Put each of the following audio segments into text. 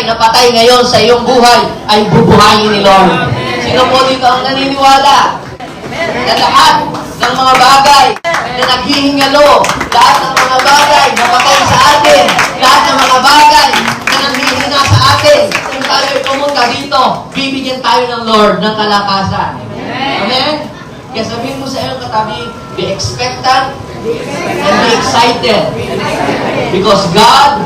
napatay ngayon sa iyong buhay ay bubuhayin ni Lord. Sino po dito ang naniniwala na lahat ng mga bagay na naghihingalo, lahat ng mga bagay na patay sa atin, lahat ng mga bagay na nanghihina sa atin, kung tayo ay pumunta dito, bibigyan tayo ng Lord ng kalakasan. Amen? Kaya sabihin mo sa iyong katabi, be expectant and be excited. Because God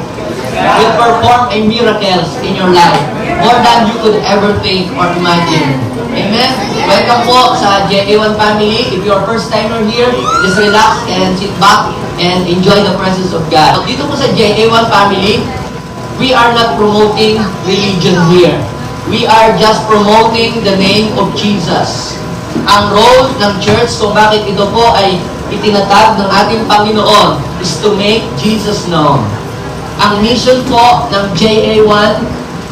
will perform a miracles in your life more than you could ever think or imagine. Amen? Welcome po sa JA1 family. If you're a first timer here, just relax and sit back and enjoy the presence of God. So, dito po sa JA1 family, we are not promoting religion here. We are just promoting the name of Jesus. Ang role ng church kung bakit ito po ay itinatag ng ating Panginoon is to make Jesus known. Ang mission po ng JA1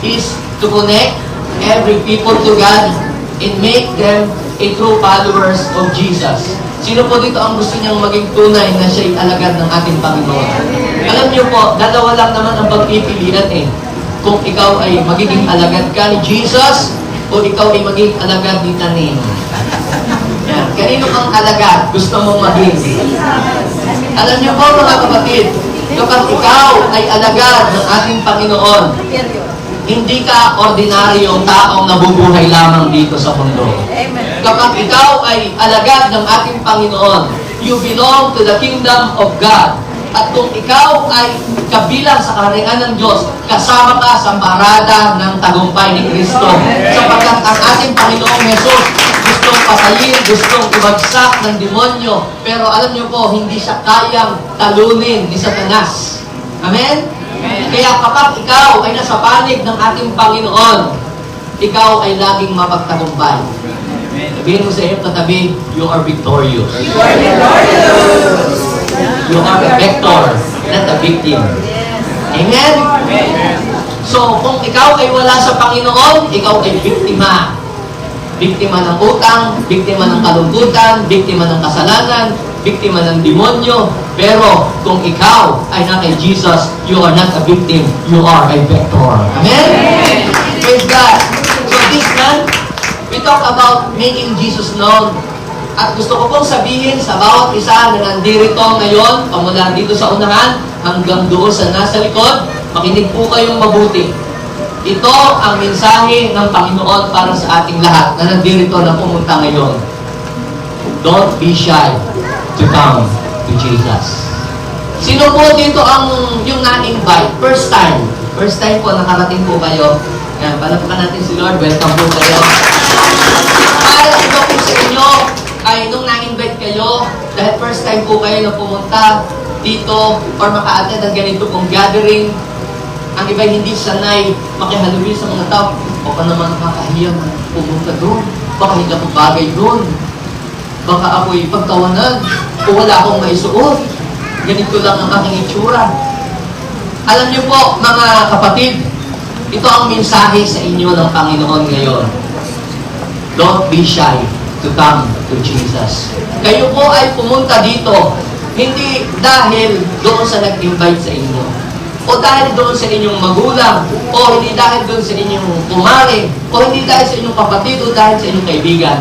is to connect every people to God and make them a true followers of Jesus. Sino po dito ang gusto niyang maging tunay na siya'y alagad ng ating Panginoon? Alam niyo po, dalawa lang naman ang pagpipilian kung ikaw ay magiging alagad ka ni Jesus o ikaw ay magiging alagad ni Tanin. Yan. Kanino kang alagad gusto mong maging? Alam niyo po mga kapatid, kapag ikaw ay alagad ng ating Panginoon, hindi ka ordinaryong taong nabubuhay lamang dito sa mundo. Kapag ikaw ay alagad ng ating Panginoon, you belong to the kingdom of God. At kung ikaw ay kabilang sa kaharian ng Diyos, kasama ka sa parada ng tagumpay ni Kristo. Sapagkat ang ating Panginoong Jesus, gustong patayin, gustong ibagsak ng demonyo. Pero alam niyo po, hindi siya kayang talunin ni Satanas. Amen? Kaya kapag ikaw ay nasa panig ng ating Panginoon, ikaw ay laging mapagtagumpay. Sabihin mo sa iyong katabi, you are victorious. You are victorious. You are a victor, not a victim. Amen? So, kung ikaw ay wala sa Panginoon, ikaw ay biktima. Biktima ng utang, biktima ng kalungkutan, biktima ng kasalanan, biktima ng demonyo. Pero kung ikaw ay na kay Jesus, you are not a victim, you are a victor. Amen? Praise God. So this month, we talk about making Jesus known. At gusto ko pong sabihin sa bawat isa na nandirito ngayon, pamula dito sa unahan, hanggang doon sa nasa likod, makinig po kayong mabuti. Ito ang mensahe ng Panginoon para sa ating lahat na nandirito na pumunta ngayon. Don't be shy to come to Jesus. Sino po dito ang yung na-invite? First time. First time po, nakarating po kayo. Yan, palapakan natin si Lord. Welcome po kayo. Para ito po sa inyo, ay nung na-invite kayo, dahil first time po kayo na pumunta dito or maka-attend ng ganito pong gathering, ang iba hindi sanay makihalubin sa mga tao. O pa naman nakakahiya na pumunta doon. Baka hindi ako bagay doon. Baka ako'y pagtawanan o wala akong maisuot. Ganito lang ang aking itsura. Alam niyo po, mga kapatid, ito ang mensahe sa inyo ng Panginoon ngayon. Don't be shy to come to Jesus. Kayo po ay pumunta dito, hindi dahil doon sa nag-invite sa inyo, o dahil doon sa inyong magulang, o hindi dahil doon sa inyong kumare, o hindi dahil sa inyong kapatid, o dahil sa inyong kaibigan.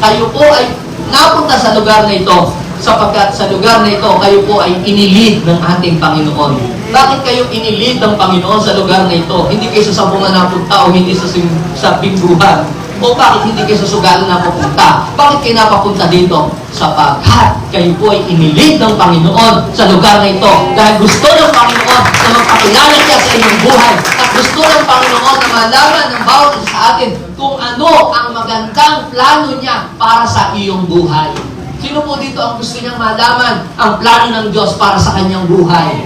Kayo po ay napunta sa lugar na ito, sapagkat sa lugar na ito, kayo po ay inilid ng ating Panginoon. Bakit kayo inilid ng Panginoon sa lugar na ito? Hindi kayo sa sabungan napunta o hindi sa bingguhan. O bakit hindi kayo sa sugalan napupunta? Bakit kayo napapunta dito? Sapagkat kayo po ay inilid ng Panginoon sa lugar na ito. Dahil gusto ng Panginoon na magpakilala siya sa inyong buhay. At gusto ng Panginoon na malaman ng bawat isa sa atin kung ano ang magandang plano niya para sa iyong buhay. Sino po dito ang gusto niyang malaman ang plano ng Diyos para sa kanyang buhay?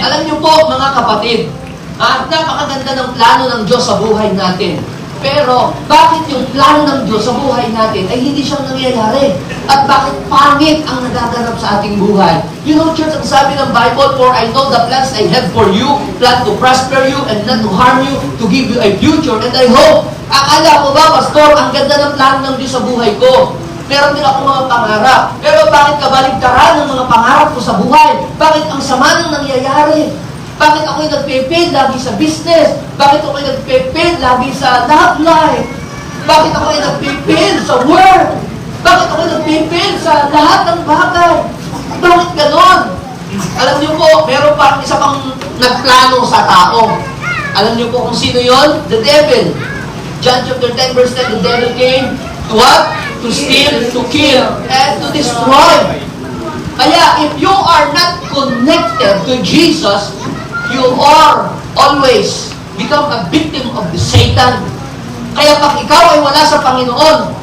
Alam niyo po, mga kapatid, napakaganda ng plano ng Diyos sa buhay natin. Pero, bakit yung plano ng Diyos sa buhay natin ay hindi siyang nangyayari? At bakit pangit ang nagaganap sa ating buhay? You know, church, ang sabi ng Bible, for I know the plans I have for you, plan to prosper you and not to harm you, to give you a future. And I hope, akala mo ba, Pastor, ang ganda ng plano ng Diyos sa buhay ko? Meron din ako mga pangarap. Pero bakit kabaligtaran ng mga pangarap ko sa buhay? Bakit ang sama ng nangyayari? Bakit ako'y nagpe-fail lagi sa business? Bakit ako'y nagpe-fail lagi sa love life? Bakit ako'y nagpe-fail sa work? Bakit ako'y nagpe-fail sa lahat ng bagay? Bakit ganon? Alam niyo po, meron pa isa pang nagplano sa tao. Alam niyo po kung sino yon? The devil. John chapter 10 verse 10, the devil came to what? To steal, to kill, and to destroy. Kaya if you are not connected to Jesus, you are always become a victim of the Satan. Kaya pag ikaw ay wala sa Panginoon,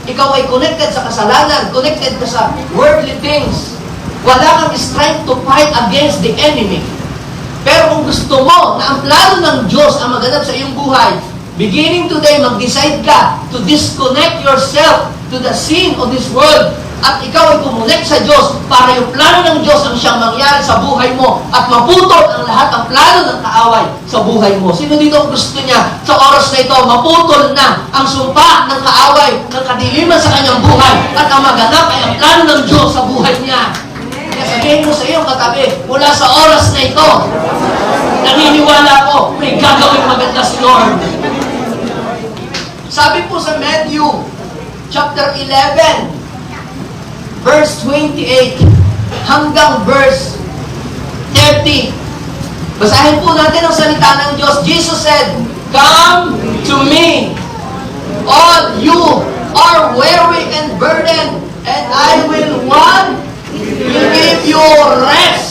ikaw ay connected sa kasalanan, connected ka sa worldly things, wala kang strength to fight against the enemy. Pero kung gusto mo na ang plano ng Diyos ang maganap sa iyong buhay, beginning today, mag-decide ka to disconnect yourself to the sin of this world at ikaw ay kumonect sa Diyos para yung plano ng Diyos ang siyang mangyari sa buhay mo at maputol ang lahat ng plano ng kaaway sa buhay mo. Sino dito ang gusto niya sa oras na ito, maputol na ang sumpa ng kaaway, ng kadiliman sa kanyang buhay at ang maganap ay ang plano ng Diyos sa buhay niya? Kaya sabihin mo sa iyong katabi, mula sa oras na ito, naniniwala ko, may gagawin maganda si Lord. Sabi po sa Matthew chapter 11, verse 28 hanggang verse 30. Basahin po natin ang salita ng Diyos. Jesus said, "Come to me, all you are weary and burdened, and I will give you rest."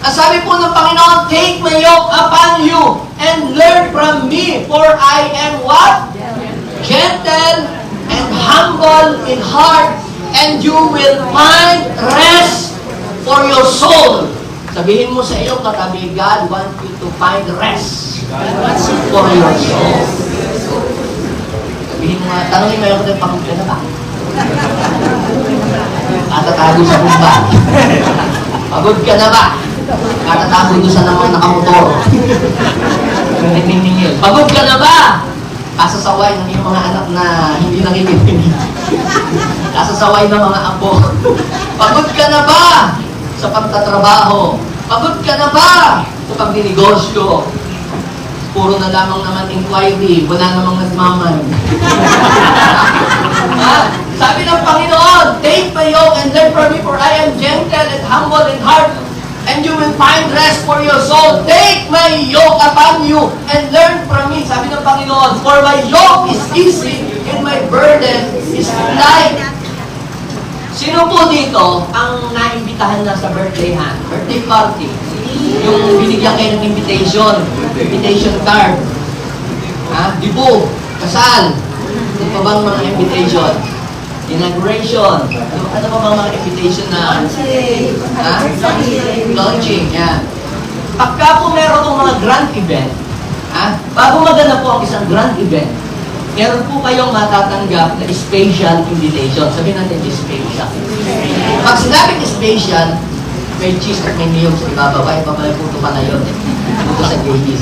Ang sabi po ng Panginoon, "Take my yoke upon you and learn from me, for I am what? Gentle and humble in heart, and you will find rest for your soul." Sabihin mo sa iyo, katabi, God wants you to find rest for your soul. Sabihin mo nga, tanongin mo yung pagod ka na ba? Katatago sa bumba. Pagod ka na ba? Katatago doon sa naman nakamotor. Ningingil. Pagod ka na ba? Kasasaway ng iyong mga anak na hindi nakikinig. Kasasaway ng mga apo. Pagod ka na ba sa pagtatrabaho? Pagod ka na ba sa pagdinegosyo? Puro na lamang naman inquiry, wala namang nagmamay. Sabi ng Panginoon, "Take my yoke and learn from me, for I am gentle and humble in heart, and you will find rest for your soul. Take my yoke upon you and learn from me." Sabi ng Panginoon, "For my yoke is easy and my burden is light." Sino po dito ang naimbitahan na sa birthday party? Yung binigyan kayo ng invitation card. Dibu, kasal. Ano pa bang mga invitation? Inauguration. Ano pa bang mga invitation na? Launching. Yan. Pagka po meron ng mga grand event, bago maganap po ang isang grand event, meron po kayong matatanggap na special invitation. Sabihin natin, special. Pag sinabing special, may cheese at may niyog sa ibababa, ipapaliputo pa na yun. Puto sa gays.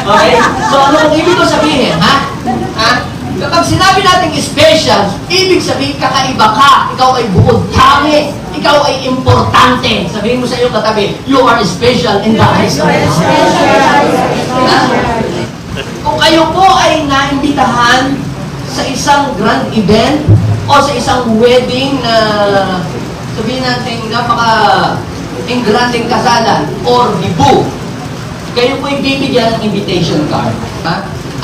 Okay? So, ano ang ibig ko sabihin, Kapag sinabi natin special, ibig sabihin kakaiba ka, ikaw ay buod kami, ikaw ay importante. Sabihin mo sa iyo katabi, you are special in the eyes of God. Kung kayo po ay naimbitahan sa isang grand event o sa isang wedding na sabihin natin napaka-engranding kasalan or dibu, kayo po ay bibigyan ng invitation card.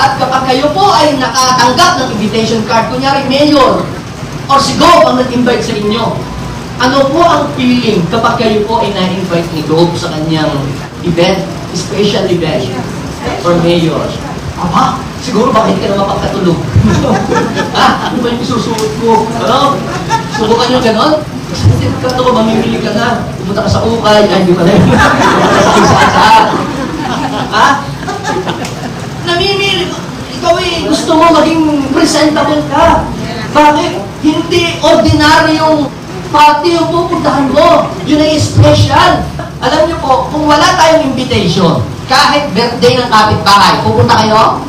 At kapag kayo po ay nakatanggap ng invitation card, kunyari mayor or si Gob ang nag-invite sa inyo, ano po ang feeling kapag kayo po ay na-invite ni Gob sa kanyang event, special event or mayor? Aba, siguro bakit ka na mapagkatulog? Ano ba yung isusuot mo? Ano? Subukan nyo ganon? Kato ko, mamimili ka na. Pumunta ka sa ukay. Ay, di pa na yun. Namimili. Ikaw eh, gusto mo maging presentable ka. Bakit? Hindi ordinaryong party yung pupuntahan mo. Yun ay special. Alam niyo po, kung wala tayong invitation, kahit birthday ng kapitbahay, pupunta kayo?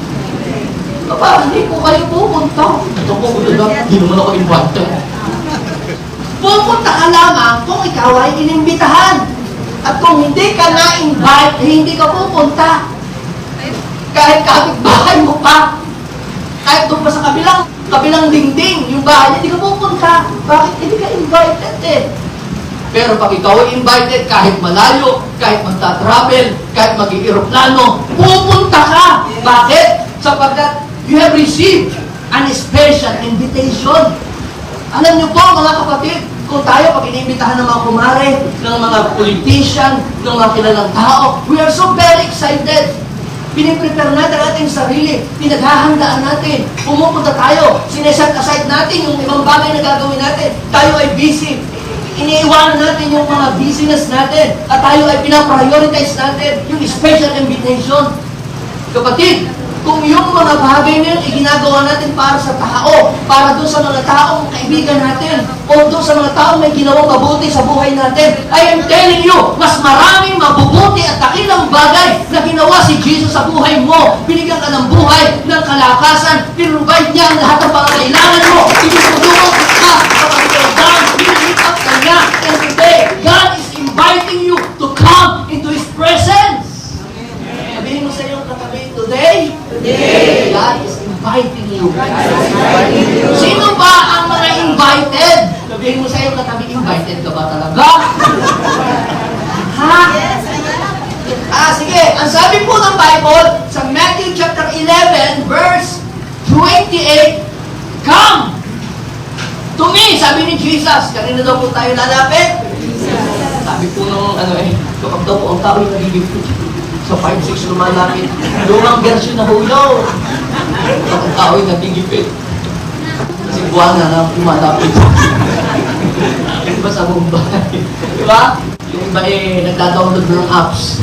Aba, hindi po kayo pupunta. Ito po, hindi naman ako invite. Pupunta ka lamang kung ikaw ay inimbitahan. At kung hindi ka na-invite, hindi ka pupunta. Kahit kapitbahay mo pa, kahit doon pa sa kabilang dingding, yung bahay, hindi ka pupunta. Bakit? Hindi ka invited eh. Pero pag ikaw ay invited, kahit malayo, kahit magta-travel, kahit mag-i-aeroplano, pupunta ka. Bakit? Sapagkat you have received an special invitation. Alam niyo po, mga kapatid, kung tayo, pag inimbitahan ng mga kumare, ng mga politician, ng mga kilalang tao, we are so very excited. Piniprepare natin ang ating sarili, pinaghahandaan natin, pumupunta tayo, sineset aside natin yung ibang bagay na gagawin natin. Tayo ay busy. Iniiwanan natin yung mga business natin at tayo ay pinaprioritize natin yung special invitation. Kapatid, kung yung mga bagay na yun ginagawa natin para sa tao, para doon sa mga taong kaibigan natin, o doon sa mga taong may ginawang mabuti sa buhay natin, I am telling you, mas maraming mabubuti at dakilang bagay na ginawa si Jesus sa buhay mo. Binigyan ka ng buhay, ng kalakasan, pinrovide niya ang lahat ng pangangailangan mo, tinutulungan ka sa pagkakasang, binilift up ka niya, and today, God is inviting you to come into His presence. Sabihin mo sa iyong katabi, today, God is inviting you. Sino ba ang mga invited? Sabihin mo sa iyong katabi, invited ka ba talaga? Ha? Sige. Ang sabi po ng Bible, sa Matthew chapter 11, verse 28, come to me, sabi ni Jesus. Kanina daw po tayo lalapit. Sabi po nung kapag daw po ang tao yung nagiging sa 5-6 lumalapit. Lumang version na huyaw. Ang tao yung nagigipit. Kasi buwan na lumalapit. Diba sa Mumbai? Diba? Yung iba nagda-download ng apps.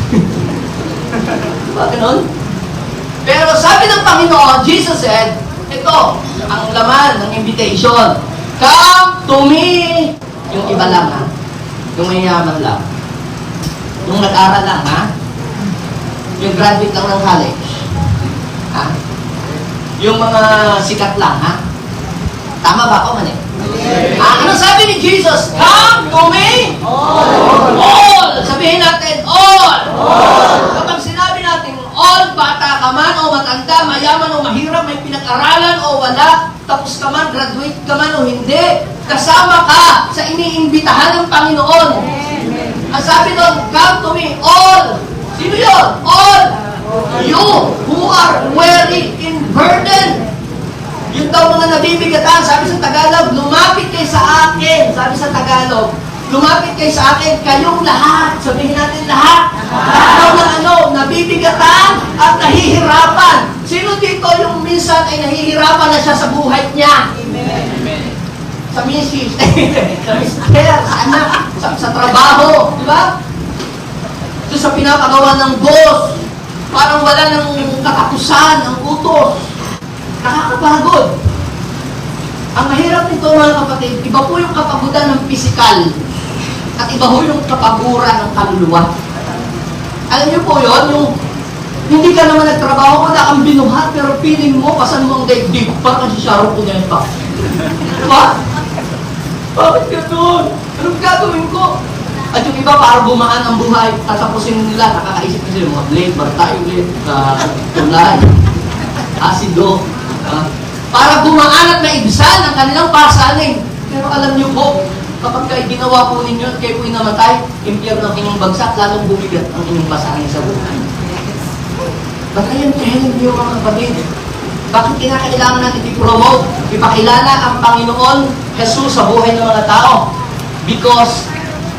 Diba ganun? Pero sabi ng Panginoon, Jesus said, ito, ang laman ng invitation. Come to me. Yung iba lang ha. Yung mayaman lang. Yung nag-aral lang ha. Yung graduate lang ng college. Ha? Yung mga sikat lang, ha? Tama ba ako, mali? Ano sabi ni Jesus? Come to me! All! Sabihin natin, all! Kapag sinabi natin, all, bata ka man o matanda, mayaman o mahirap, may pinag-aralan o wala, tapos ka man, graduate ka man o hindi, kasama ka sa iniimbitahan ng Panginoon. Ang sabi doon, come to me, all! Sino yun? All you who are weary in burden. Yun daw mga nabibigatan. Sabi sa Tagalog, lumapit kayo sa akin. Sabi sa Tagalog, lumapit kayo sa akin, kayong lahat. Sabihin natin lahat. Lahat daw na nabibigatan at nahihirapan. Sino dito yung minsan ay nahihirapan na siya sa buhay niya? Amen. Sa misis, sa mister, sa anak, sa trabaho. Di ba? Ito sa pinapagawa ng boss, parang wala ng katapusan, ng utos. Nakakapagod. Ang mahirap nito mga kapatid, iba po yung kapagudan ng pisikal at iba po yung kapaguran ng kaluluwa. Alam niyo po yun, yung hindi ka naman nagtrabaho, wala kang binuhat, pero feeling mo, pasan mo ang daigdig, parang si Sharon po niya pa. Diba? Bakit ka doon? Anong gagawin ko? At yung iba, para bumaan ang buhay, tatapusin nila, nakakaisip kasi yung mga blade, bartayo blade, tulay, asido, para bumaan at maibsan ang kanilang pasanin. Pero alam niyo po, kapag kayo ginawa po ninyo at kayo po'y namatay, impyerno ang inyong bagsak, lalong bumigat ang inyong pasanin sa buhay. But I am telling you mga kapatid, bakit kinakailangan natin i-promote, ipakilala ang Panginoon Jesus sa buhay ng mga tao? Because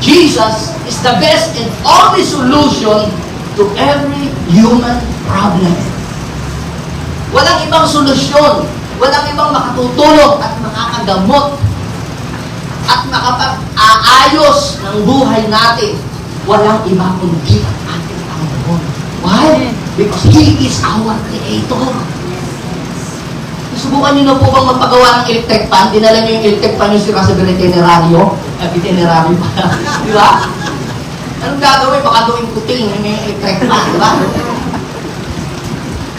Jesus is the best and only solution to every human problem. Walang ibang solusyon, walang ibang makatutulong at makakagamot at makapag-aayos ng buhay natin. Walang iba kundi ang ating Panginoon. Why? Because He is our Creator. Subukan niyo na po bang magpagawa ng electric fan? Dinala niyo yung electric fan yung sira sa veterinaryo. Veterinaryo pa. Di ba? Anong gagawin? Baka gawin kuting yung electric fan. Di ba?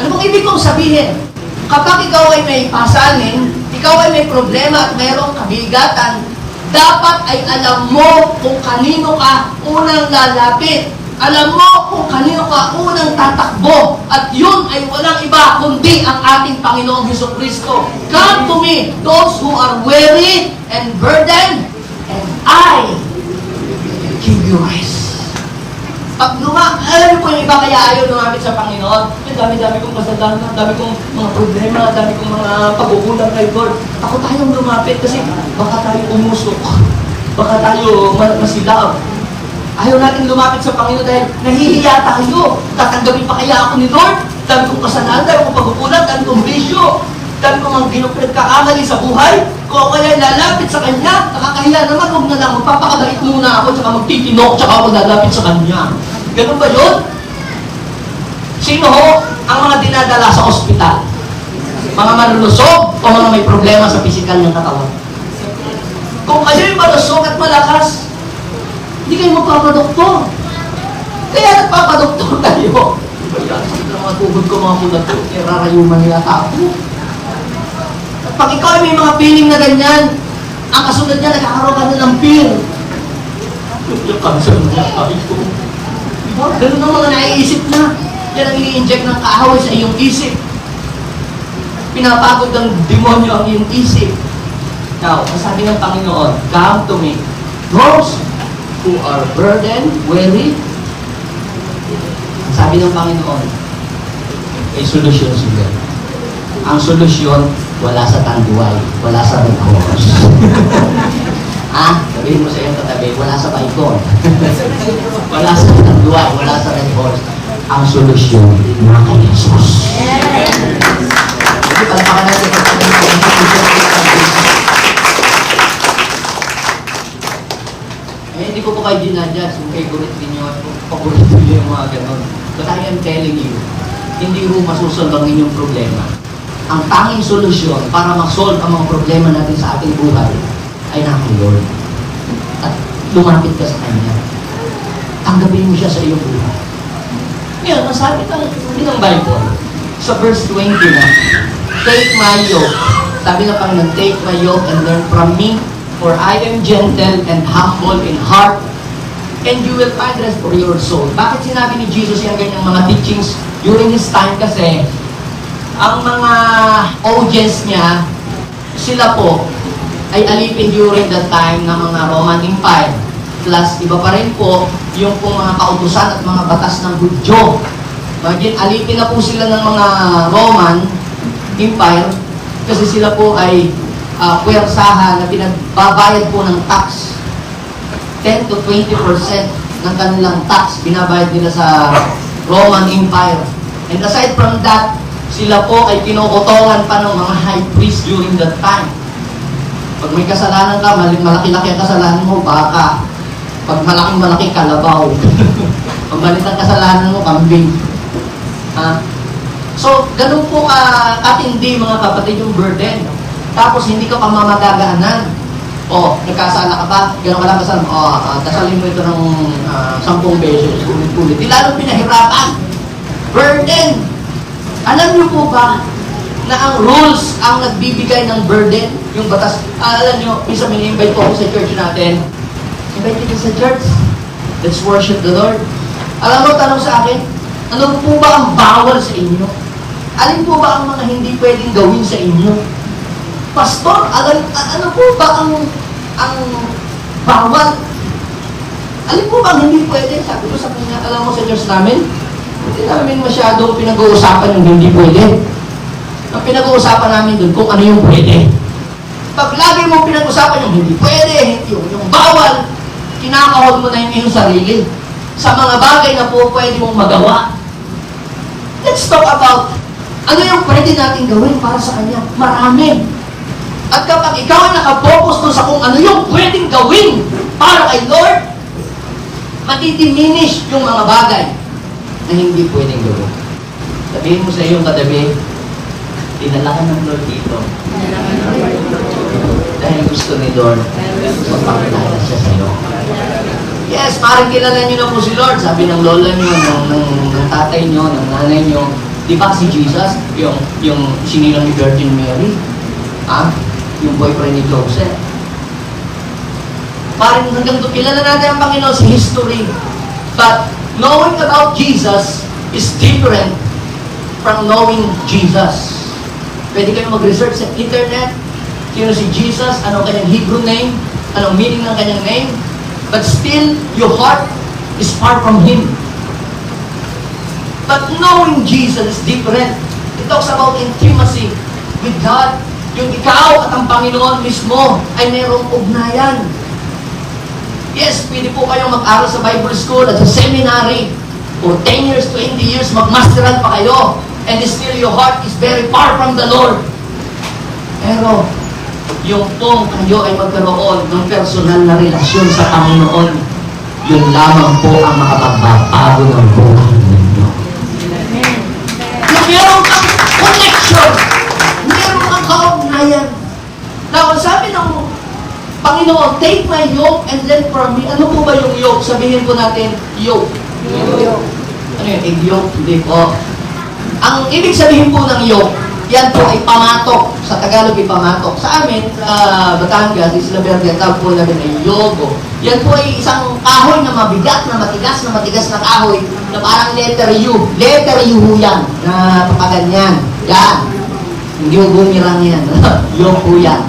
Ano bang ibig kong sabihin? Kapag ikaw ay may pasanin, ikaw ay may problema at mayroong kabigatan, dapat ay alam mo kung kanino ka unang lalapit. Alam mo kung kanino ka unang tatakbo. At yun ay walang iba kundi ang ating Panginoong Hesukristo. Come to me, those who are weary and burdened, and I will give you rest. Pag alam niyo po yung iba kaya ayaw lumapit sa Panginoon, yung dami-dami kong kasalanan, dami kong mga problema, dami kong mga pag-uulang kay Lord. Ako tayong lumapit kasi baka tayo umusok, baka tayo masilaw. Ayaw natin lumapit sa Panginoon dahil nahihiya tayo. Tatanggapin pa kaya ako ni Lord? Dami kong kasalanan, dami kong pag-uulang, dami kong bisyo, dami kong mga pinagkakamali sa buhay. Kung ako kaya lalapit sa Kanya, nakakahiya naman, huwag na lang, magpapakabait muna ako, tsaka magtitinok, tsaka ako lalapit sa Kanya. Ganun ba yun? Sino ho ang mga dinadala sa ospital? Mga malulusog o mga may problema sa pisikal ng katawan? Kung kayo'y malusog at malakas, hindi kayo magpapadoktor. Kaya nagpapadoktor tayo. Kaya sakit ng mga tugod ko, mga kulat ko, irarayuman nila tao. At pag ikaw ay may mga feeling na ganyan, ang kasunod niya, nagkakaroon ka na ng fear. Yung cancer na niya, sabi ko. Diba? Ganun ang mga naiisip na. Yan ang i-inject ng kaaway sa iyong isip. Pinapagod ng demonyo ang iyong isip. Now, sabi ng Panginoon, come to me, those who are burdened, weary. Sabi ng Panginoon, may solusyon sila. Ang solusyon, wala sa tanduay, wala sa red horse. Sabihin mo sa iyong katabi, wala sa baikon. Wala sa tanduay, wala sa red horse. Ang solusyon, mga kay Jesus. Hindi, palpakan natin ang hindi ko po kayo dinadjust kung favorite ninyo at kung paborito niyo yung mga ganon. But I am telling you, hindi ho masusolve ang inyong problema. Ang tanging solusyon para ma-solve ang mga problema natin sa ating buhay ay natin Lord. At lumapit ka sa Kanya. Tanggapin mo siya sa iyong buhay. Ngayon, nasabi ng Bible, sa verse 20 na, take my yoke. Sabi na Panginoon, take my yoke and learn from me, for I am gentle and humble in heart, and you will find rest for your soul. Bakit sinabi ni Jesus yung ganyang mga teachings during His time? Kasi, ang mga audience niya, sila po, ay alipin during that time ng mga Roman Empire. Plus, iba pa rin po, yung pong mga kautusan at mga batas ng Hudyo. Bagay, alipin na po sila ng mga Roman Empire, kasi sila po ay puwersahan na pinagbabayad po ng tax. 10 to 20% ng kanilang tax binabayad nila sa Roman Empire. And aside from that, sila po ay kinukutongan pa ng mga high priest during that time. Pag may kasalanan ka, malaki-laki ang kasalanan mo, baka. Pag malaking-malaki, kalabaw. Pag malit ang kasalanan mo, kambing. So, ganun po katindi mga kapatid yung burden. Tapos hindi ka pa mamagagaanan. Nagkasala ka ba? Gano'n ka lang kasal. Dasalin mo ito ng 10 beses. Ulit-ulit. Di lalo pinahirapan. Burden. Alam niyo po ba na ang rules ang nagbibigay ng burden? Yung batas. Alam niyo, minsan may-invite po ako sa church natin. Invite kita sa church. Let's worship the Lord. Alam mo, tanong sa akin, ano po ba ang bawal sa inyo? Alin po ba ang mga hindi pwedeng gawin sa inyo? Pastor, ano po ba ang bawal? Alin po ba ang hindi pwede? Sabi ko sa kanya, alam mo sa church namin, hindi namin masyadong pinag-uusapan yung hindi pwede. Ang pinag-uusapan namin doon kung ano yung pwede. Pag lagi mo pinag-uusapan yung hindi pwede, yung bawal, kinakahol mo na yung iyong sarili sa mga bagay na po pwede mong magawa. Let's talk about ano yung pwede natin gawin para sa Kanya. Marami. At kapag ikaw ay nakapokus doon sa kung ano yung pwedeng gawin para kay Lord, matidiminish yung mga bagay na hindi pwedeng gawin. Sabihin mo sa iyong katabi, dinala ka ng Lord dito. Dahil gusto ni Lord, magpakilala siya sa iyo. Yes, parang kilala niyo na po si Lord. Sabi ng lola niyo, ng tatay niyo, ng nanay niyo. Di ba si Jesus, yung sinilang ni Virgin Mary? Yung boyfriend ni Joseph. Parang hanggang doon, kilala natin ang Panginoon sa history. But knowing about Jesus is different from knowing Jesus. Pwede kayo mag-research sa internet. Sino si Jesus? Ano kanyang Hebrew name? Anong meaning ng kanyang name? But still, your heart is far from Him. But knowing Jesus is different. It talks about intimacy with God. Yung ikaw at ang Panginoon mismo ay mayroong ugnayan. Yes, pwede po kayong mag-aral sa Bible School at sa seminary. For 10 years, 20 years, magmasteral pa kayo. And still your heart is very far from the Lord. Pero, yung pong kayo ay magkaroon ng personal na relasyon sa Panginoon, yun lamang po ang makapagbabago ng buhay ninyo. Yung meron kang connection, meron kang kaugnayan. Now, sabi ng Panginoon, take my yoke and learn from me. Ano po ba yung yoke? Sabihin po natin, yoke. Ano yun? Egg yoke? Hindi po. Ang ibig sabihin po ng yoke, yan po ay pamatok. Sa Tagalog ay pamatok. Sa amin, sa Batangas, Isla Verde, tawag po namin ay yogo. Yan po ay isang kahoy na mabigat, na matigas na kahoy, na parang letter U. Letter U yan, na papaganyan. Yan. Hindi mo bumirang yan. Yoke po yan.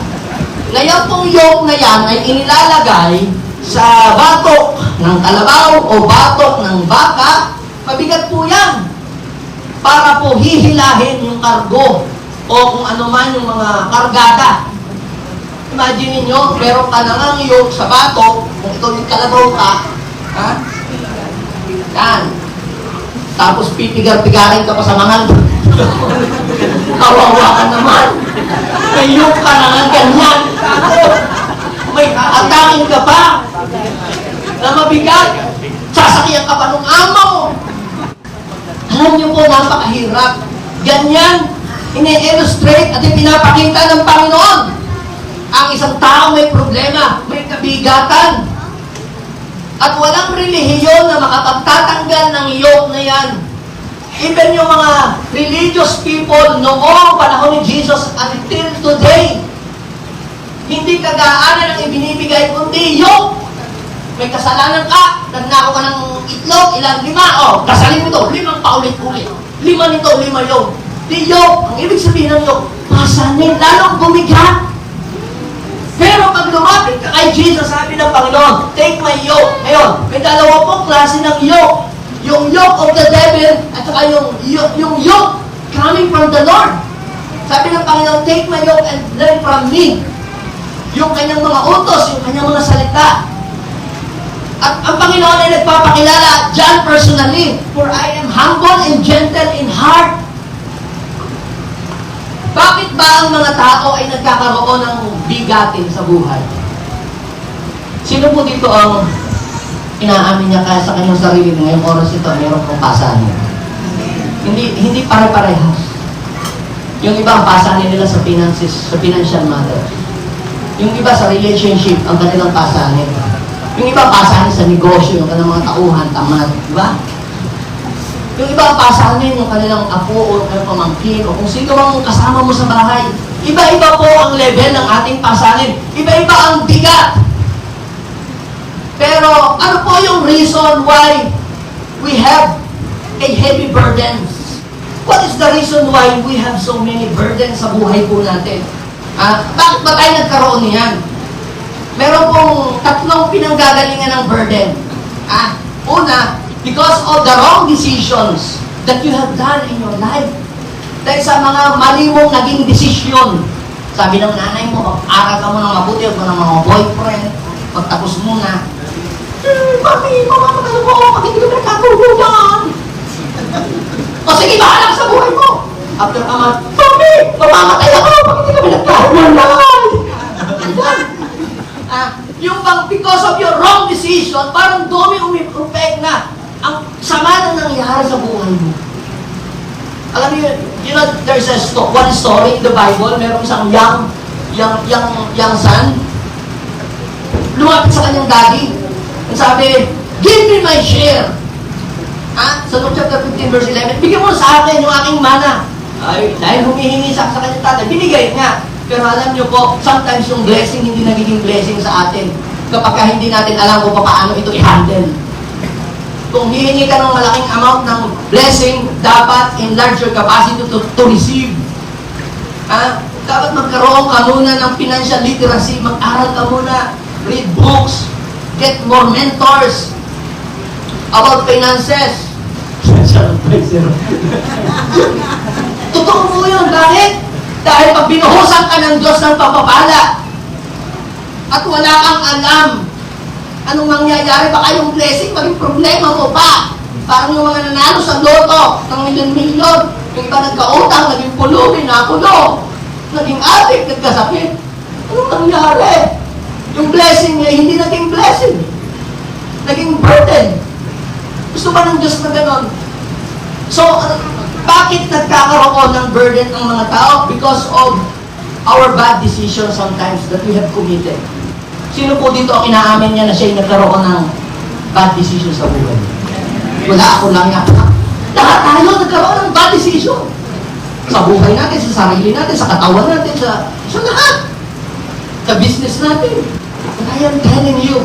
Ngayon pong yoke na yan ay inilalagay sa batok ng kalabaw o batok ng baka. Mabigat po yan. Para po hihilahin yung kargo o kung ano man yung mga kargada. Imagine niyo, meron ka na ngang yoke sa batok, kung ikaw yung kalabaw ka, ha? Yan. Tapos pipigar-pigarin ka pa sa mga kawawa ka naman. May yoke ka na nga ganyan. May atakin ka pa na mabigat. Sasakyan ka pa nung ama mo. Alam niyo po, napakahirap. Ganyan, ine-illustrate at ipinapakita ng Panginoon. Ang isang tao may problema, may kabigatan. At walang relihiyon na makapagtatanggal ng yoke na yan. Even yung mga religious people noong panahon ni Jesus until today, hindi kagaanan ang ibinibigay, kundi yoke. May kasalanan ka, nagnako ka ng itlog, ilan? 5. Kasalin mo ito, 5 paulit-ulit. 5 nito, 5 yun. Di yoke, ang ibig sabihin ng yoke, pasanin, lalong bumigat. Pero pag lumapit ka kay Jesus, sabi ng Panginoon, take my yoke. Ngayon, may dalawa pong klase ng yoke. Yung yoke of the devil, at saka yung yoke coming from the Lord. Sabi ng Panginoon, take my yoke and learn from me. Yung kanyang mga utos, yung kanyang mga salita. At ang Panginoon ay nagpapakilala dyan personally, for I am humble and gentle in heart. Bakit ba ang mga tao ay nagkakaroon ng bigatin sa buhay? Sino po dito ang inaamin niya kaya sa kanyang sarili na ngayong oras ito, mayroon pong pasanin? Hindi pare-parehas. Yung iba ang pasanin nila sa finances, sa financial matter. Yung iba sa relationship, ang kanilang pasanin. Yung iba pasanin sa negosyo, yung kanilang mga tauhan, tamad, di ba? Yung iba pasanin, yung kanilang apo o kanilang pamangkin, o kung sino mang kasama mo sa bahay. Iba-iba po ang level ng ating pasanin. Iba-iba ang bigat. Pero ano po yung reason why we have a heavy burdens? What is the reason why we have so many burdens sa buhay po natin? Bakit ba tayo nagkaroon niyan? Meron pong 3 pinanggagalingan ng burden. Una, because of the wrong decisions that you have done in your life. Dahil sa mga mali mong naging desisyon. Sabi ng nanay mo, aral ka mo ng mabuti, huwag mo ng mga boyfriend, pagtapos muna. Mami, mamamatay mo, pag hindi ko nagkatuluyan. O sige, bahala ka sa buhay mo. After ka Mami, mamamatay ako, pag hindi kami nagkatuluyan. Yung bang because of your wrong decision, parang dumi umipropek na ang sama na nangyari sa buhay mo. Alam niyo, you know, there's one story in the Bible, merong isang young son, lumapit sa kanyang daddy, and sabi, give me my share. Sa Luke chapter 15 verse 11, bigyan mo sa akin yung aking mana. Ay, dahil humihingi sa kanyang tatay, binigay niya. Pero alam niyo po, sometimes yung blessing hindi nagiging blessing sa atin. kapag hindi natin alam kung paano ito i-handle. Kung hihingi ka ng malaking amount ng blessing, dapat enlarge your capacity to receive. Dapat magkaroon ka muna ng financial literacy, mag-aral ka muna, read books, get more mentors about finances. Totoo po yun. Bakit? Dahil pag binuhusan ka ng Diyos ng pagpapala at wala kang alam anong mangyayari, baka yung blessing maging problema mo pa. Parang yung mga nanalo sa loto ng milyon-milyon, yung iba nagkautang, naging pulubi, nakulo, naging adik, nagkasakit. Anong nangyari? Yung blessing niya, hindi naging blessing. Naging burden. Gusto ba ng Diyos na ganon? So, bakit nagkakaroon ng burden ang mga tao? Because of our bad decisions sometimes that we have committed. Sino po dito ang inaamin niya na siya'y nagkaroon ng bad decision sa buhay? Wala, ako lang yan. Lahat tayo nagkaroon ng bad decision. Sa buhay natin, sa sarili natin, sa katawan natin, sa lahat. Sa business natin. But I am telling you,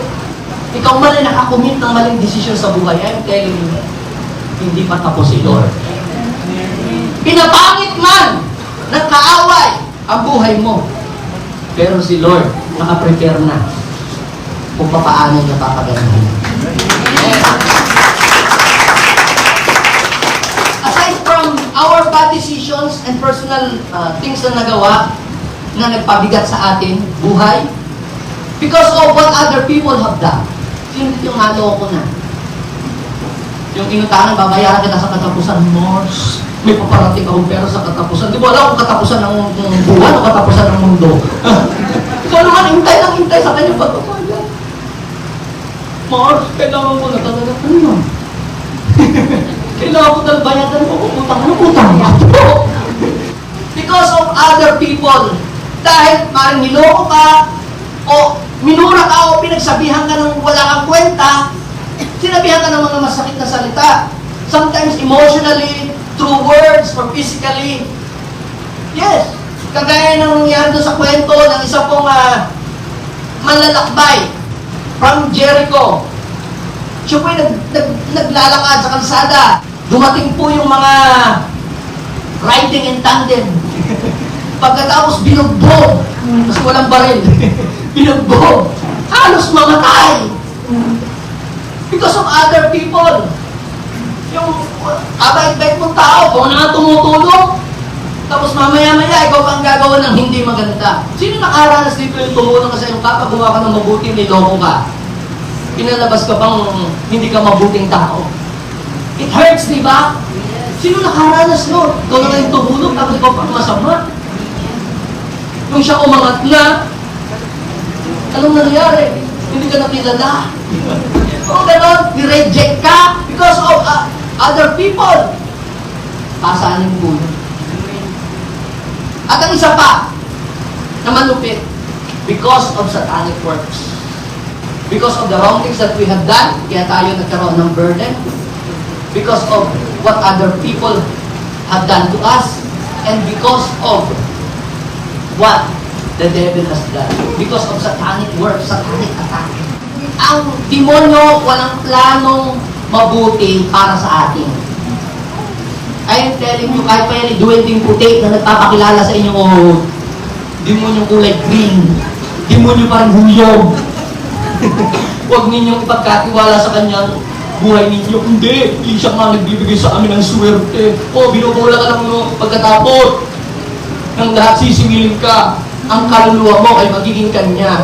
ikaw man ay nakakommit ng maling decision sa buhay, I am telling you, hindi pa tapos si Lord. Pinapangit man ng kaaway ang buhay mo. Pero si Lord, naka-prepare na kung paano niya papaganahin. Aside from our bad decisions and personal things na nagawa, na nagpabigat sa atin, buhay, because of what other people have done. Sino yung naloko na? Yung inutangan, babayaran kita sa katapusan mo, may paparating akong pera sa katapusan. Di ba alam kung katapusan ng buwan o katapusan ng mundo? Ikaw naman, hintay lang hintay sa kanyang pagpapayan. Mars, kailangan ko na talaga. Ano yun? Kailangan ko talaga bayadan ko kung utang. Ano utang? Because of other people. Dahil maring niloko ka, o minura ka, o pinagsabihan ka ng wala kang kwenta, sinabihan ka ng mga masakit na salita. Sometimes emotionally, through words, or physically. Yes. Kagaya ng nangyari doon sa kwento ng isa pong manlalakbay from Jericho. Siya po naglalakad sa kalsada. Dumating po yung mga riding in tandem. Pagkatapos binugbog. Mas walang baril. Binugbog. Halos mamatay. Because of other people. Yung abait-bait mong tao, kung na tumutulong, tapos mamaya-maya, ikaw pang gagawa ng hindi maganda. Sino nakaranas dito yung tumulong ka sa iyong kapagawa ka ng mabuti, niloko ka? Pinalabas ka bang hindi ka mabuting tao? It hurts, di ba? Sino nakaranas nun? Ikaw na yung tumulong, tapos ikaw pang masama. Nung siya umangat na, anong nangyari? Hindi ka nakilala. O ganon, ni-reject ka because of other people. Pasanin po yun. At ang isa pa, na malupit, because of satanic works. Because of the wrong things that we have done, kaya tayo nagkaroon ng burden. Because of what other people have done to us. And because of what the devil has done. Because of satanic works, satanic attack. Ang demonyo walang planong mabuti para sa atin. I am telling you, kahit pa yan duwending puti na nagpapakilala sa inyo, oh, demonyong kulay green, demonyo parang huyog. Huwag ninyong ipagkatiwala sa kanyang buhay ninyo. Hindi siya nga nagbibigay sa amin ng swerte. O, binubula ka lang no, pagkatapos ng lahat sisingilin ka, ang kaluluwa mo ay magiging kanya.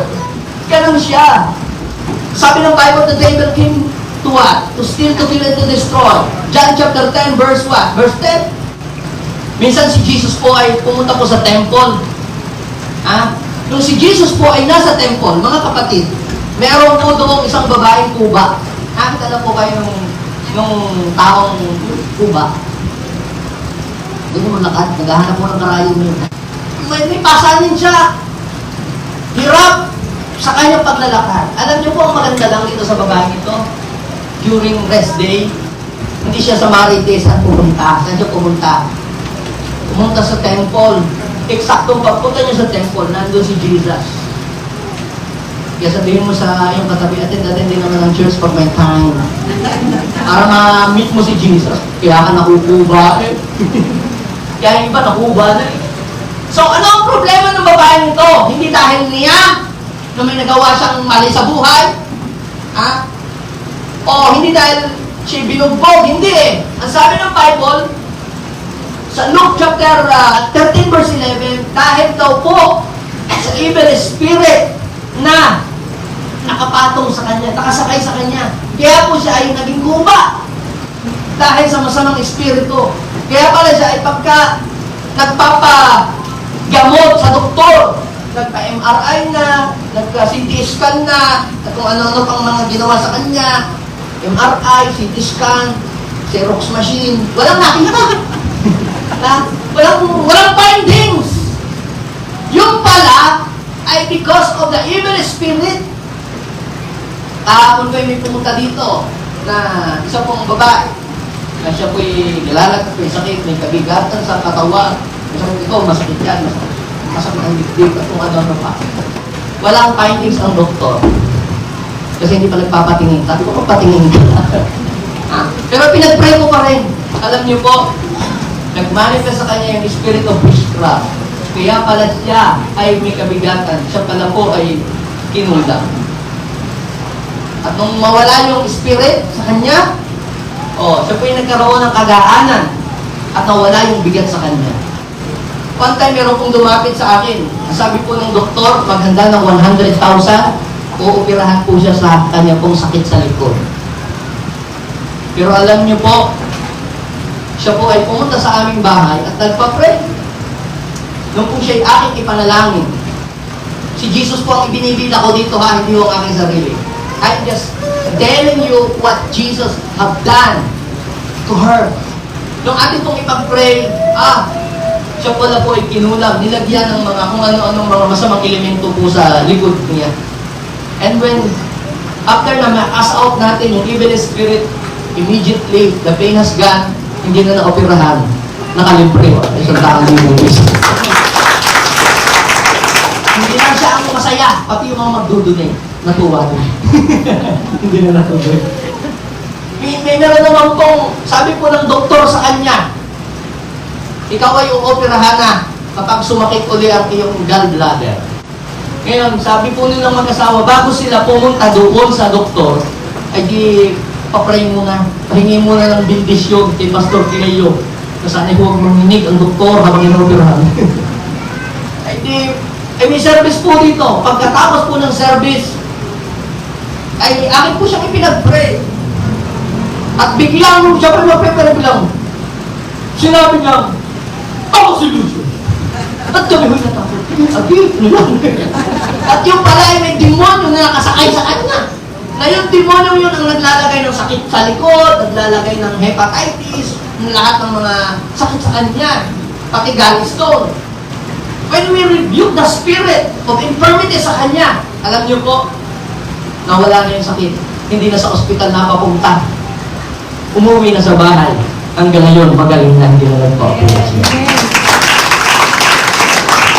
Ganun siya. Sabi ng Bible, the devil came to what? To steal, to kill, and to destroy. John chapter 10, verse what? Verse 10. Minsan si Jesus po ay pumunta po sa temple. Nung si Jesus po ay nasa temple, mga kapatid, meron po doon isang babaeng kuba. Nakita na po kayo nung taong kuba. Doon mo lakad, naghahanap po ng karayong yun. May pasanin siya. Hirap sa kanyang paglalakad. Alam niyo po ang maganda lang dito sa babaeng ito? During rest day, hindi siya sa Marites at pumunta. Saan siya pumunta? Pumunta sa temple. Eksaktong pagpunta niya sa temple, nandun si Jesus. Kaya sabihin mo sa iyong katabi, attend din naman ng church pag may time. Para ma-meet mo si Jesus. Kaya ka nakukuba eh. Kaya yung iba nakuba na eh. So, ano ang problema ng babaeng ito? Hindi dahil niya na may nagawa siyang mali sa buhay? Ha? O hindi dahil siya binugbog? Hindi eh. Ang sabi ng Bible, sa Luke chapter 13 verse 11, dahil daw po sa evil spirit na nakapatong sa kanya, nakasakay sa kanya. Kaya po siya ay naging kuba dahil sa masamang espiritu. Kaya pala siya ay pagka nagpapagamot sa doktor, nagpa-MRI na, nagka-CT scan na, at kung ano-ano pang mga ginawa sa kanya, MRI, CT scan, Xerox machine, walang nakita. walang findings. Yung pala ay because of the evil spirit. Kahapon kayo may pumunta dito na isa pong babae na siya po'y nilalag, may sakit, may kabigatan sa katawan. Masakit ito, masakit yan, masakit ang dibdib at kung ano-ano pa. Walang findings ang doktor. Kasi hindi pa nagpapatingin. Sabi ko, patingin ka. Pero pinag-pray ko pa rin. Alam niyo po, nag-manifest sa kanya yung spirit of witchcraft. Kaya pala siya ay may kabigatan. Siya pala po ay kinulang. At nung mawala yung spirit sa kanya, siya po yung nagkaroon ng kagaanan at nawala yung bigat sa kanya. One time, meron pong lumapit sa akin. Sabi po ng doktor, maghanda ng 100,000, uupirahan po siya sa kanya pong sakit sa likod. Pero alam niyo po, siya po ay pumunta sa aming bahay at nagpa-pray. Nung po siya ay aking ipanalangin, si Jesus po ang ibinibida ko dito ha, hindi yung aking sarili. I'm just telling you what Jesus have done to her. Nung atin pong ipag-pray, siya pala po ay kinulam, nilagyan ng mga kung ano-anong mga masamang elemento po sa likod niya. And when, after na ma-cast out natin yung evil spirit, immediately, the pain has gone, hindi na na-operahan, nakalibre. Isang taong libong piso. Hindi na siya ang masaya, pati yung mga magdudunay, natuwa din. Hindi na natuloy. May meron naman pong, sabi po ng doktor sa kanya, ikaw ay uoperahan na kapag sumakit uli ang iyong gallbladder. Ngayon, sabi po nilang mag-asawa, bago sila pumunta doon sa doktor, ay di papray muna, pahingi muna ng bendisyon kay Pastor Kilayo na sana huwag manginig ang doktor habang inooperahan. ay may service po dito. Pagkatapos po ng service, ay akin po siyang ipinag-pray. At biglang, siya pa magpe-pray biglang, sinabi niya, ako si Lucio. At kami huy natakot. At yung pala ay may demonyo na nakasakay sa kanya. Na yung demonyo yun ang naglalagay ng sakit sa likod, naglalagay ng hepatitis, lahat ng mga sakit sa kanya. Pati gallstone. When we rebuke the spirit of infirmity sa kanya, alam niyo po, nawala na yung sakit. Hindi na sa ospital napapunta. Umuwi na sa bahay. Hanggang ngayon, magaling na hindi na nagpa-operasyon.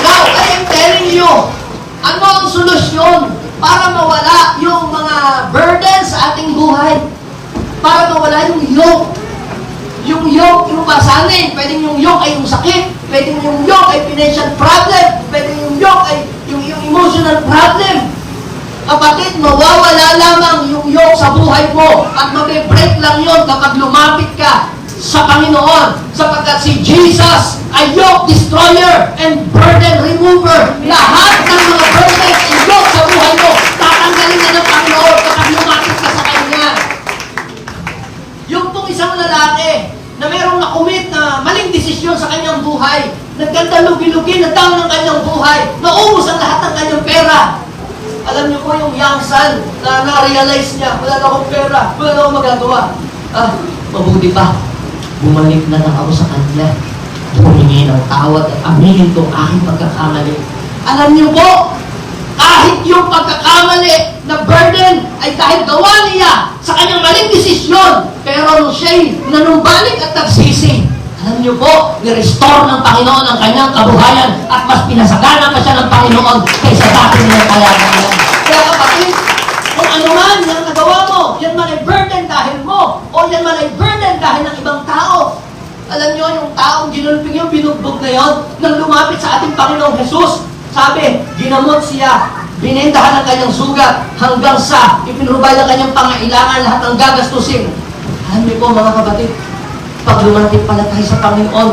Now, I am telling you, ano ang solusyon para mawala yung mga burdens sa ating buhay? Para mawala yung yoke. Yung yoke, yung masanin. Pwedeng yung yoke ay yung sakit. Pwedeng yung yoke ay financial problem. Pwedeng yung yoke ay yung emotional problem. Kapatid, mawawala lamang yung yoke sa buhay mo at mabe-break lang yon kapag lumapit ka sa Panginoon, sapagkat si Jesus ay yoke destroyer and burden remover. Lahat ng mga burdens and yoke sa buhay mo, tatanggalin na ng Panginoon kapag lumapit ka sa Kanya. Yung pong isang lalaki na mayroong nakumit na maling desisyon sa kanyang buhay, nagkanta lugi-lugi na down ng kanyang buhay, naubos ang lahat ng kanyang pera. Alam niyo po yung young son na na-realize niya, wala na akong pera, wala na akong magagawa. Mabuti pa, bumalik na lang ako sa kanya. Humingi ng tawad at aminin ko aking pagkakamali. Alam niyo po, kahit yung pagkakamali na burden ay dahil gawa niya sa kanyang maling desisyon, pero nung siya'y nanumbalik at nagsisi, alam niyo po, ni-restore ng Panginoon ang kanyang kabuhayan at mas pinasagana pa siya ng Panginoon kaysa dati niya kaya. Kaya kapag o yan man ay burden dahil ng ibang tao. Alam nyo, yung taong ginulping yung binugbog na yun, nang lumapit sa ating Panginoong Jesus, sabi, ginamot siya, binindahan ang kanyang sugat, hanggang sa ipinrubay ang kanyang pangailangan, lahat ng gagastusin. Alam niyo po mga kapatid, pag lumapit pala tayo sa Panginoon,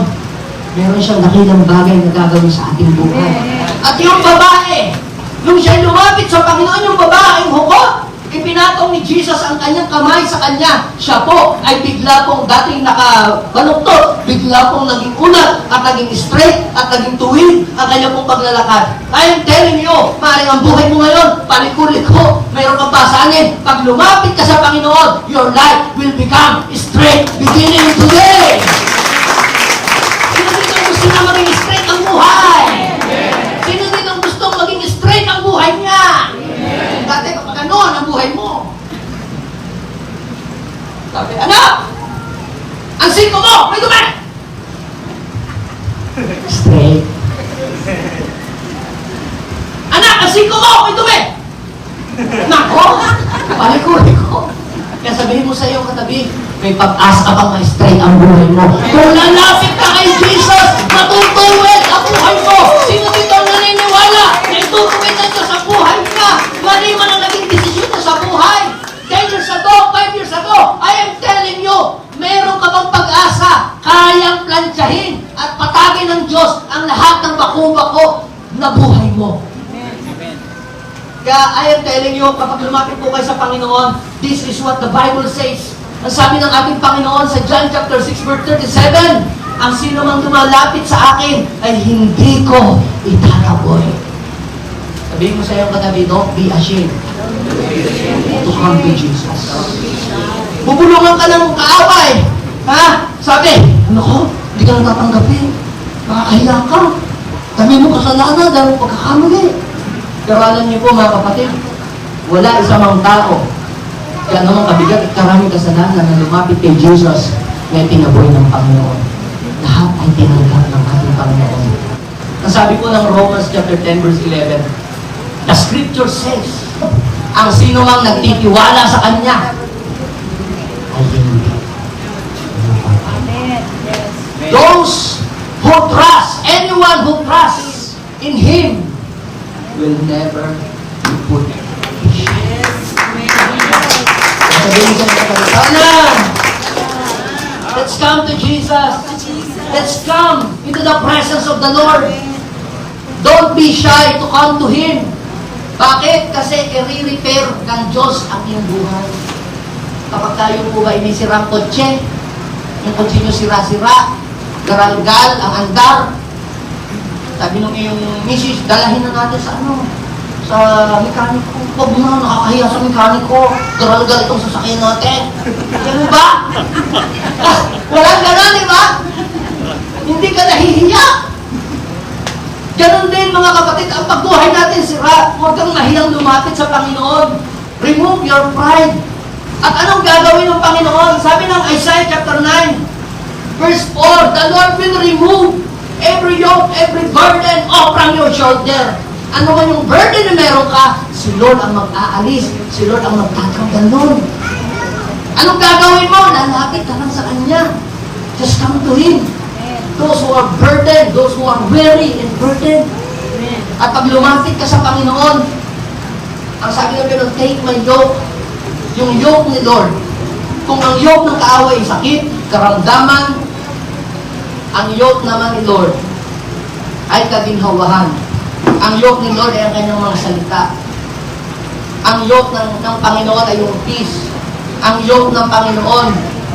meron siyang dakilang bagay na gagawin sa ating buhay. At yung babae, nung siya lumapit sa Panginoon, yung babaeng hukot, ipinatong ni Jesus ang kanyang kamay sa kanya. Siya po ay bigla pong dating nakabaluktot, bigla pong naging unat at naging straight at naging tuwid ang kanyang pong paglalakad. I am telling you, maaaring ang buhay mo ngayon, paliko-liko, mayroon kang pasanin. Pag lumapit ka sa Panginoon, your life will become straight beginning today. Sino dito ang gusto na maging straight ang buhay? Sino dito ang gustong maging straight ang buhay niya? Dati kapag ano ang buhay mo? Sabi, anak! Ang siko mo! May dumi! Straight. Anak! Ang siko mo! May dumi! Nako! Paliko-liko. Kaya sabihin mo sa iyong katabi, may pag-asa ka bang ma-straight ang buhay mo? Kung lalapit ka kay Jesus, matutuwid ang buhay mo! Sino dito ang naniniwala na itutuwid na Diyos ang buhay niya? Mali man ang naging desisyon niya sa buhay. 10 years ago, 5 years ago, I am telling you, meron ka bang pag-asa, kayang plantsahin at patagin ng Diyos ang lahat ng bako-bako na buhay mo. Kaya I am telling you, kapag lumapit po kayo sa Panginoon, this is what the Bible says. Ang sabi ng ating Panginoon sa John chapter 6 verse 37, ang sino mang lumalapit sa akin ay hindi ko itataboy. Sabihin mo sa iyong katabi, don't be ashamed to come to Jesus. Bubulungan ka ng kaaway. Ha? Sabi, ano ko? Hindi ka natatanggapin. Makakahiya ka. Dami mo kasalanan, dami mo pagkakamali. Pero alam niyo po mga kapatid, wala isang mga tao kaya naman kabigat at karaming kasalanan na lumapit kay Jesus na tinaboy ng Panginoon. Lahat ay tinanggap ng ating Panginoon. Ang sabi po ng Romans chapter 10 verse 11, the scripture says, ang sino mang nagtitiwala sa Kanya ay hindi. Those who trust, anyone who trusts in Him will never be put to shame. Sabihin sa mga kapatid, let's come to Jesus. Let's come into the presence of the Lord. Don't be shy to come to Him. Bakit? Kasi i-repair ng Diyos ang iyong buhay. Kapag tayo po ba inisirang kotse, yung kotse nyo sira-sira, garalgal, ang andar, sabi nung iyong misis, dalahin na natin sa sa mekaniko. Huwag na, nakakahiya sa mekaniko. Garalgal itong sasakyan natin. Yan ba? Walang ganon, di ba? Hindi ka nahihiya. Ganon din mga kapatid, ang pagbuhay natin sira. Huwag kang mahiyang lumapit sa Panginoon. Remove your pride. At anong gagawin ng Panginoon? Sabi ng Isaiah chapter 9, verse 4, the Lord will remove every yoke, every burden off from your shoulder. Ano man yung burden na meron ka, si Lord ang mag-aalis, si Lord ang magtatanggal nun. Anong gagawin mo? Lalapit ka lang sa Kanya. Just come to Him. Those who are burdened, those who are weary and burdened. At pag lumapit ka sa Panginoon, ang sabi ng Lord, take my yoke. Yung yoke ni Lord. Kung ang yoke ng kaaway ay sakit, karamdaman, ang yoke naman ni Lord ay kaginhawahan. Ang yoke ni Lord ay ang kanyang mga salita. Ang yoke ng Panginoon ay yung peace. Ang yoke ng Panginoon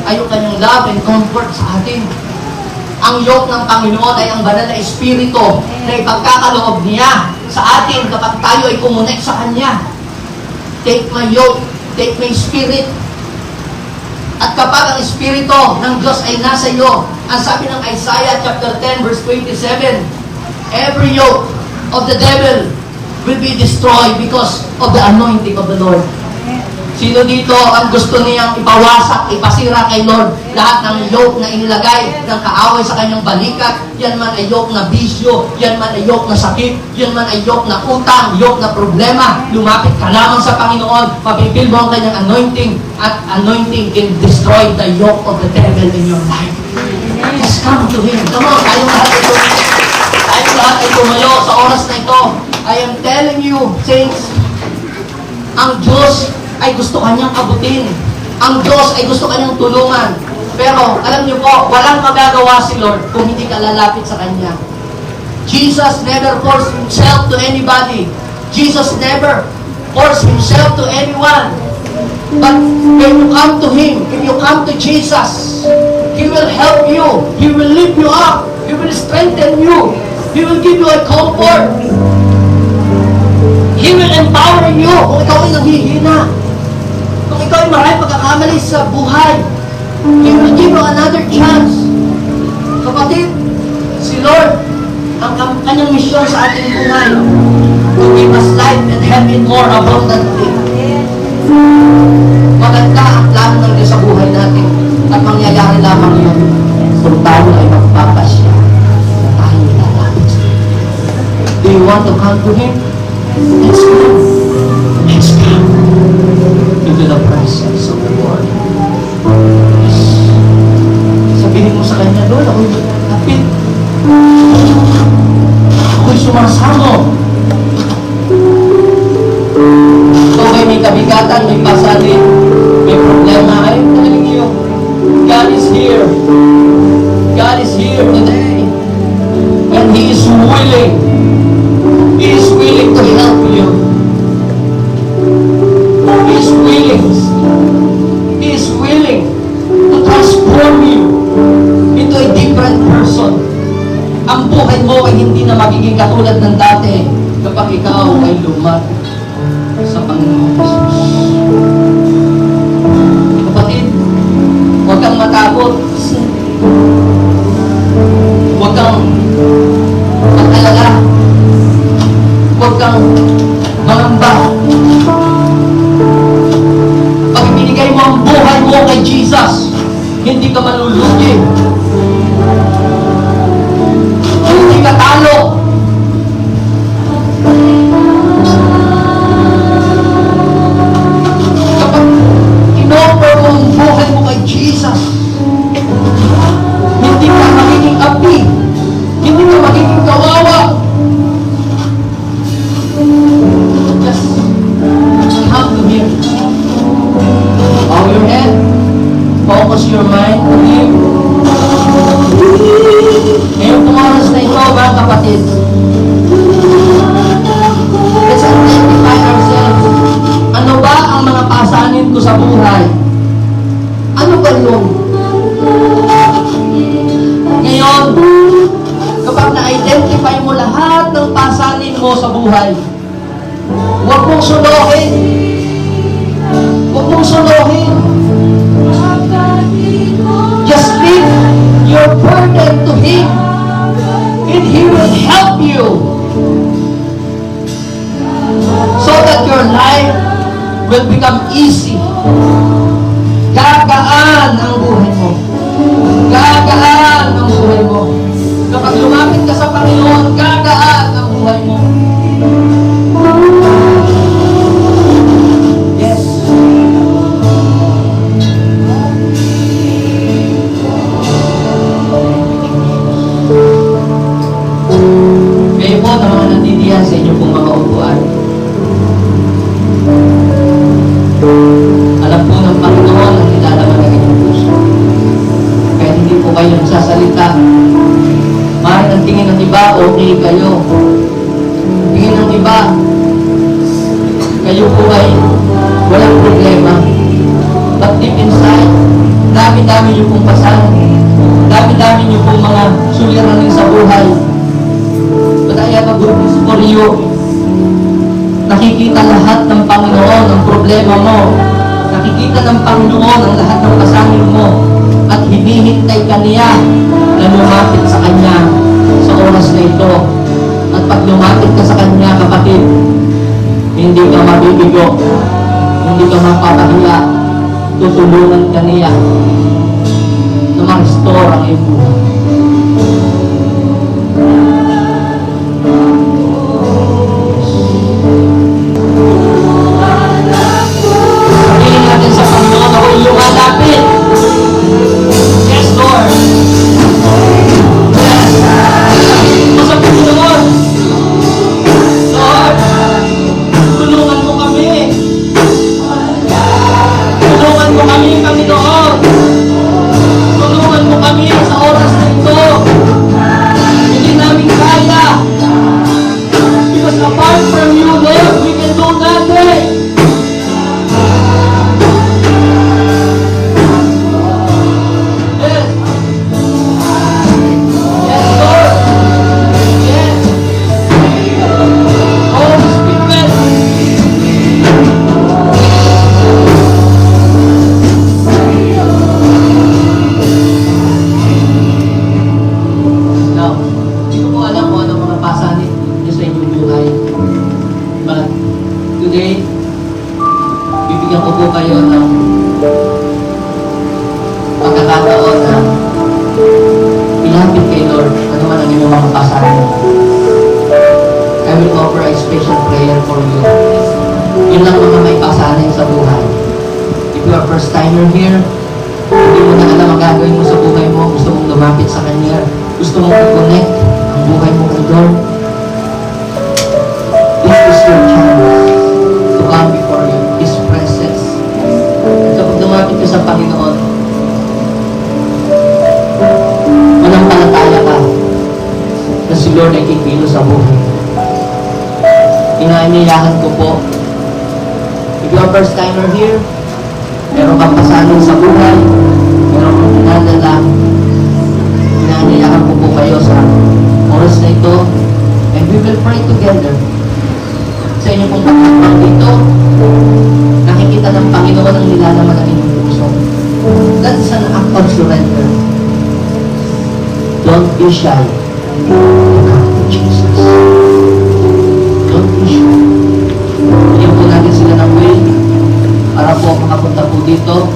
ay yung kanyang love and comfort sa atin. Ang yoke ng Panginoon ay ang banal na espiritu na ipagkakaloob niya sa atin kapag tayo ay kumonek sa Kanya. Take my yoke, take my spirit. At kapag ang espiritu ng Diyos ay nasa iyo, ang sabi ng Isaiah chapter 10 verse 27, every yoke of the devil will be destroyed because of the anointing of the Lord. Sino dito ang gusto niyang ipawasak, ipasira kay Lord? Lahat ng yoke na inilagay ng kaaway sa kanyang balikat, yan man ay yoke na bisyo, yan man ay yoke na sakit, yan man ay yoke na utang, yoke na problema. Lumapit ka lamang sa Panginoon, mapipil mo ang kanyang anointing, at anointing can destroy the yoke of the devil in your life. Just come to Him. Come on, tayong lahat ito. Tayong lahat ay tumayo sa oras na ito. I am telling you, saints, ang Diyos ay gusto kanyang abutin. Ang Diyos ay gusto kanyang tulungan. Pero, alam niyo po, walang magagawa si Lord kung hindi ka lalapit sa Kanya. Jesus never forced Himself to anybody. Jesus never forced Himself to anyone. But when you come to Him, if you come to Jesus, He will help you. He will lift you up. He will strengthen you. He will give you a comfort. He will empower you kung ikaw ay nanghihina. Kung ikaw ay maraming pagkakamali sa buhay, He will give you another chance. Kapatid, si Lord, ang kanyang misyon sa ating buhay, to give us life and have it more abundantly. Maganda ang plano ng Diyos sa buhay natin at mangyayari lamang yun kung tayo ay magpapasya na tayo lalapit. Do you want to come to Him? Let's go. Let's come into the presence of the Lord. Yes. Sabihin mo sa Kanya, Lord, ako'y lapit. Ako'y sumasamo. Ikaw ay may kabigatan, may pasalin, may problema. I'm telling you, God is here. God is here today. And He is willing. He is willing to help you. He is willing. He is willing to transform you into a different person. Ang buhay mo ay hindi na magiging katulad ng dati kapag ikaw ay lumapit sa Panginoon Jesus. Kapatid, huwag kang matakot. Huwag kang mag-alala. Huwag kang mangamba. Pag ibinigay mo ang buhay mo kay Jesus, hindi ka malulugi. Hindi ka talo. Kapag in-offer mo ang buhay mo kay Jesus, hindi ka magiging api. Hindi ka magiging kawawa. Just come to Him. Bow your head. Focus your mind on Him. Ngayon pong oras na ito, mga kapatid, let's identify ourselves. Ano ba ang mga pasanin ko sa buhay? Ano ba yun? Ngayon, kapag na-identify mo lahat ng pasanin mo sa buhay, huwag mong suluhin. Huwag mong suluhin. Just leave your burden to Him, and He will help you so that your life will become easy. Gagaan ang buhay mo. Gagaan ang buhay mo. Kapag lumapit ka sa Panginoon, gagaan ang buhay mo. Yes. Kayo po na mga nandidiyan sa inyo pong mga upuan. Alam po ng Panginoon ang nilalaman ng inyong puso. Kaya hindi po kayo nagsasalita. Mahal ang tingin ng iba, okay kayo. Tingin ng iba, kayo po ay walang problema. But deep inside, dami-dami niyo pong pasan. Dami-dami niyo pong mga suliranin sa buhay. But I have a good news for you. Nakikita lahat ng Panginoon ang problema mo. Nakikita ng Panginoon ang lahat ng pasanin mo. At hinihintay ka niya na lumapit sa Kanya sa oras na ito. At pag lumapit ka sa Kanya, kapatid, hindi ka mabibigo, hindi ka mapapahiya, tutulungan ka niya na ma-restore ang iyong buhay. Sabihin natin sa Panginoon, ako yung lumalapit. Yes, Lord. Yes. Sabihin mo sa Panginoon, Lord, tulungan mo kami. Tulungan mo kami, Panginoon. Tulungan mo kami sa oras na ito. Hindi namin kaya. Because apart from you, Lord, we can do nothing. Yes. Yes, Lord. Yes. Holy Spirit. Now, hindi ko po alam kung ano mga pasanin niyo sa inyong buhay. But today, bibigyan ko po kayo ng pagkakataon na ilapit kay Lord ano man ang inyong mga pasanin. I will offer a special prayer for you. Yun lang mga may pasanin sa buhay. If you are first timer here, hindi mo na alam ang gagawin mo sa buhay mo, gusto mong lumapit sa Kanya, gusto mong i-connect ang buhay mo kay Lord, this is your chance to come before His presence. At kapag lumapit ka sa Panginoon, manampalataya ka na si Lord ay kikilo sa buhay. Inaaniyahan ko po, if you are first timer here, meron kang pasanin sa buhay, meron kang dinadala, inaaniyahan ko po kayo sa oras na ito, and we will pray together. Sa inyo pong pagkakang dito, nakikita ng Panginoon ang nilalaman ng inyong puso. That is an act of surrender. Don't be shy. Come to Jesus. Don't be shy. Bigyan po natin sila ng way para po makapunta po dito.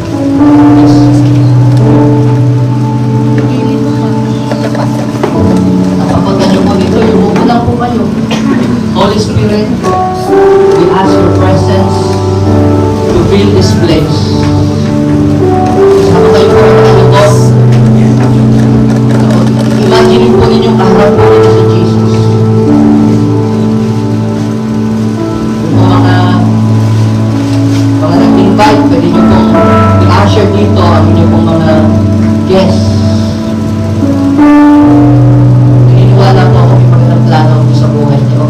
Yes. Kapag ganyan po dito, yung lang po kayo. Holy Spirit, we ask your presence to fill this place. Sama kayo po ng Panginoon. Imagine po ninyo kaharap po ninyo si Jesus. Yung mga nag-invite, pwede nyo pong i-usher dito ang inyo pong mga guests. Naniniwala po ako may magandang plano ko sa buhay niyo.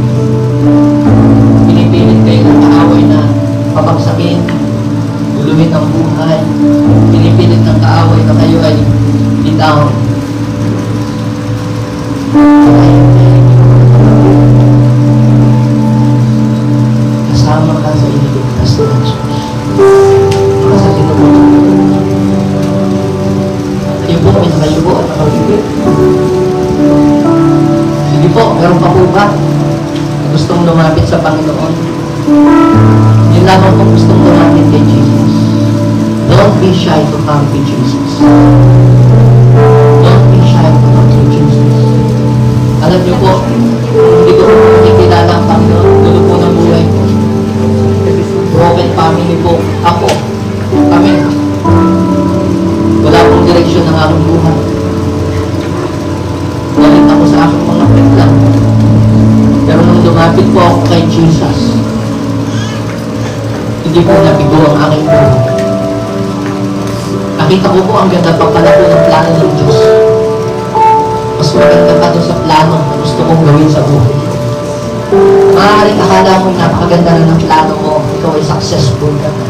Pinipilit kayo ng kaaway na pabagsakin, guluhin ang buhay. Pinipilit ng kaaway na kayo ay i-down. Kasama ka sa iniligtas na Jesus. Para sa tinutulungan. Kayo po, pinakayubo at nakabibig. Sige po, meron pa po ba? Gustong lumapit sa Panginoon. Yun lamang po gustong lumapit kay Jesus. Don't be shy to come to Jesus. Don't be shy to come to Jesus. Alam niyo po, hindi ko po nakikilala ang Panginoon. Gulo po ng buhay ko. Broken family po. Ako, kami. Wala pong direksyon ng aking buhay. Galit ako sa aking mga pitlang. Pero nung lumapit po ako kay Jesus, hindi po nabigo ang aking buhay. Nakita ko po ang ganda pa pala po ng plano ng Diyos. Mas maganda pa doon sa plano na gusto kong gawin sa buhay. Maaaring akala mo napakaganda na ng plano mo, ikaw ay successful ka na.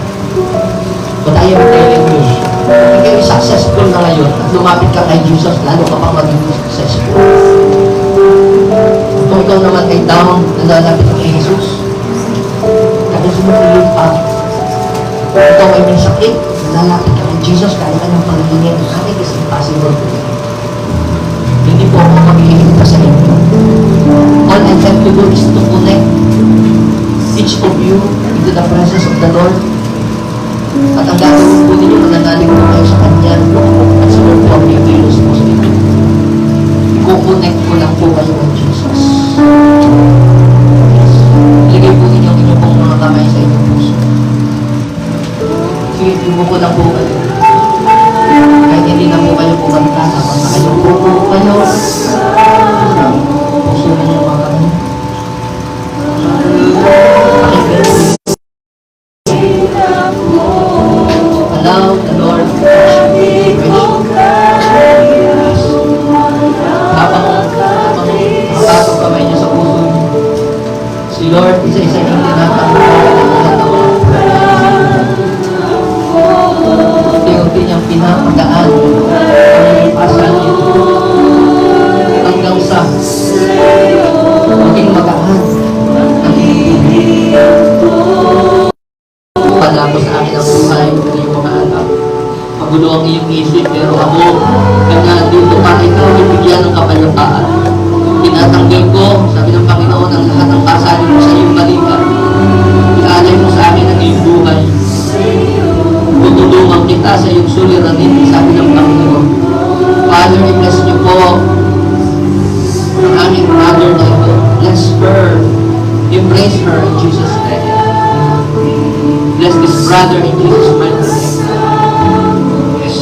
But I am telling you, ikaw ay successful na ngayon at lumapit ka kay Jesus, lalo ka pang maging successful. Kung ikaw naman ay down, nalalapit ka kay Jesus, tapos mo live up. Kung ikaw ay may sakit, nalalapit ka kay Jesus, kaya ka ng pangingin, nothing is impossible. Hindi po ako mag-iinit pa sa inyo. All I have to do is to connect each of you into the presence of the Lord. lang po kayo ng Jesus. Ilagay po ninyo ang inyong pong mga kamay sa inyong puso. Sige, bumuko lang po kayo. Kahit hindi na po kayo kumanta, kapag na kayo bumuko kayo, puso ninyo mga kamay. Allow the Lord to touch you. Habang nakapasok kamay niyo sa puso niyo, si Lord, isa-isa niyong tinatanggap ang mga taon. Unti-unti niyang pinapagaan ang pasal niyo hanggang sa maging magaan ang pala ko sa akin ang buhay ng iyong mga anak. Magulo ang iyong isip, pero ako, kanya dito para ikaw ibigyan ng kapayapaan. Tinatanggol ko, sabi ng Panginoon, ang lahat ng pasanin mo sa iyong balikan. Ialay mo sa akin ang iyong buhay. Tutulungan kita sa iyong suliranin, sabi ng Panginoon. Father, i-bless niyo po ang aming mother na ito. Bless her. Embrace her in Jesus' name. Bless this brother in Jesus' mighty name. Yes.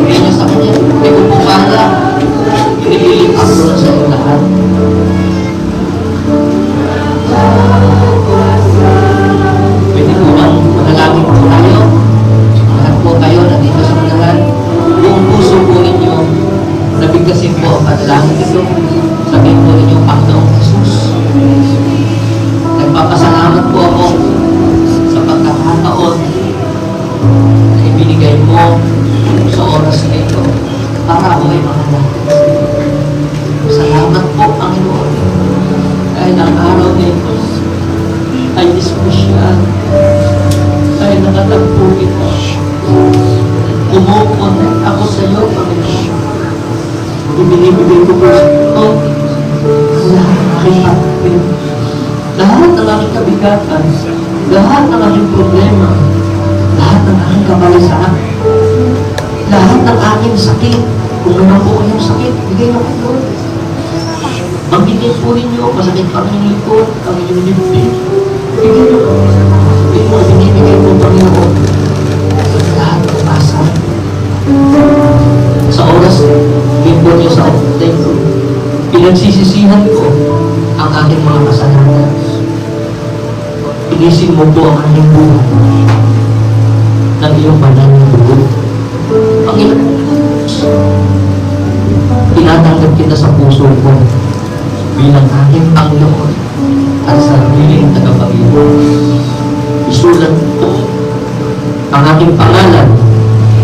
Sabihin niyo sa kanya, hindi ko pumala. Inipilit ako na sa iyo lahat. Pwede po bang manalangin po tayo? Lahat po kayo nandito sa manahan. Buong puso po ninyo, nabigkasin po ang panalangin ito. Sabihin po ninyo, Panginoong Jesus. Nagpapasalamat po ako sa pagkakataon na ibinigay mo sa oras na ito para ako ay mahalangin. Salamat po, Panginoon. Dahil ang araw na ito ay espesyal. Dahil nakatagpo kita. Kumukonect ako sa iyo, Panginoon. Ibinibigay ko po sa iyo ang lahat ng aking pagkakin, lahat ng aking kabigatan, lahat ng aking problema, lahat ng aking kabalisan, lahat ng aking sakit. Kung naman po kayong sakit, bigay na kayo. Banggitin po ninyo, masakit pa ang inyong likod, ang inyong dibdib. Bigay nyo. Bigay mo, binibigay po, Panginoon. Lahat ng pasa. Sa oras, bimbo niyo sa update ko, pinagsisisihan ko ang aking mga kasalanan. Inisin mo po ang aking buhay ng iyong banal na dugo. Panginoon, tinatanggap kita sa puso ko bilang aking Panginoon at sariling tagapagligtas. Isulat ko ang aking pangalan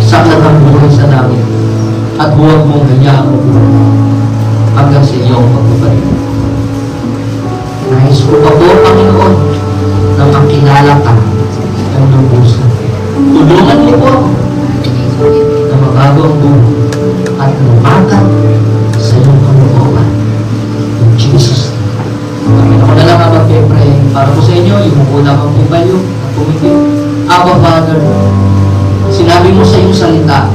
sa aklat ng buhay sa langit at huwag mong hayaan mo hanggang sa iyong pagbabalik. Nais ko pa po, Panginoon, na makilala ka ng iyong puso. Tulungan niyo po na mabago ang buhay at lumakan sa iyong kalooban. In Jesus' name. Ako na lang ang mag-pray para po sa inyo, yung muna kang pumayo at pumigil. Abba, Father, sinabi mo sa iyong salita,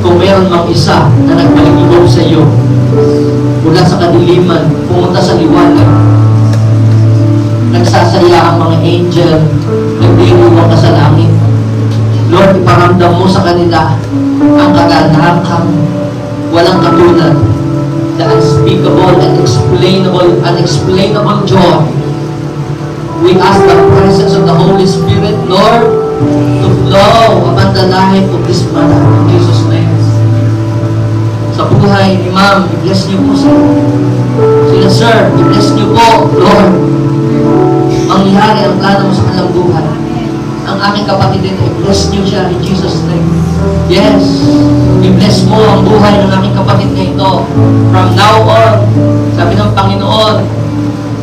kung meron mang isa na nagpaligilog sa iyo, mula sa kadiliman, pumunta sa liwanag, nagsasaya ang mga angel, nagdiruwang ka sa langit. Lord, iparamdam mo sa kanila ang kaganahan, walang katulad, the unspeakable and unexplainable joy. We ask the presence of the Holy Spirit, Lord, to flow upon the life of this mother in Jesus' name. Sa buhay ni Ma'am, i-bless niyo po sila, Sir, i-bless niyo po, Lord. Mangyari ang plano mo sa kanilang buhay. Ang aking kapatid din, i-bless niyo siya in Jesus' name. Yes, i-bless mo ang buhay ng aking kapatid na ito. From now on, sabi ng Panginoon,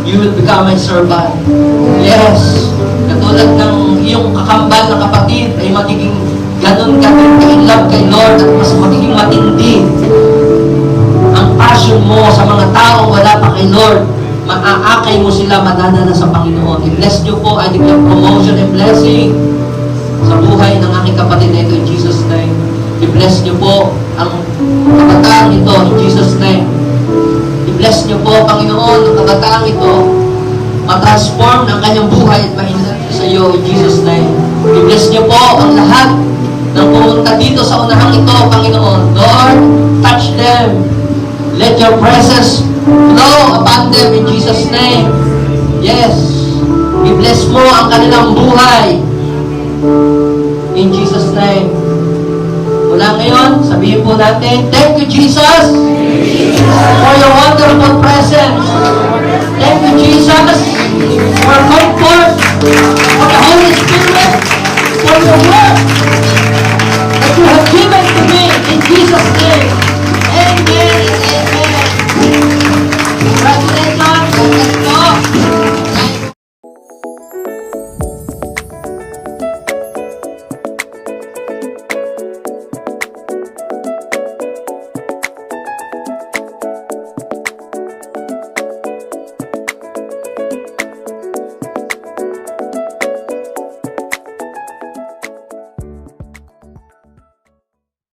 you will become my servant. Yes, katulad ng iyong kakambal na kapatid ay magiging ganun ka in love kay Lord at mas magiging matindi ang passion mo sa mga tao wala pa kay Lord. maaakay mo sila madadala sa Panginoon. I-bless niyo po, I declare promotion and blessing sa buhay ng aking kapatid na ito in Jesus' name. I-bless niyo po ang kabataan ito in Jesus' name. I-bless niyo po, Panginoon, ang kabataan ito, matransform ang kanyang buhay at mahinag sa iyo in Jesus' name. I-bless niyo po ang lahat ng pumunta dito sa unahang ito, Panginoon. Lord, touch them. Let your presence flow upon them in Jesus' name. Yes. I-bless mo ang kanilang buhay in Jesus' name. Mula ngayon, sabihin po natin, thank you, Jesus, for your wonderful presence. Thank you, Jesus, for comfort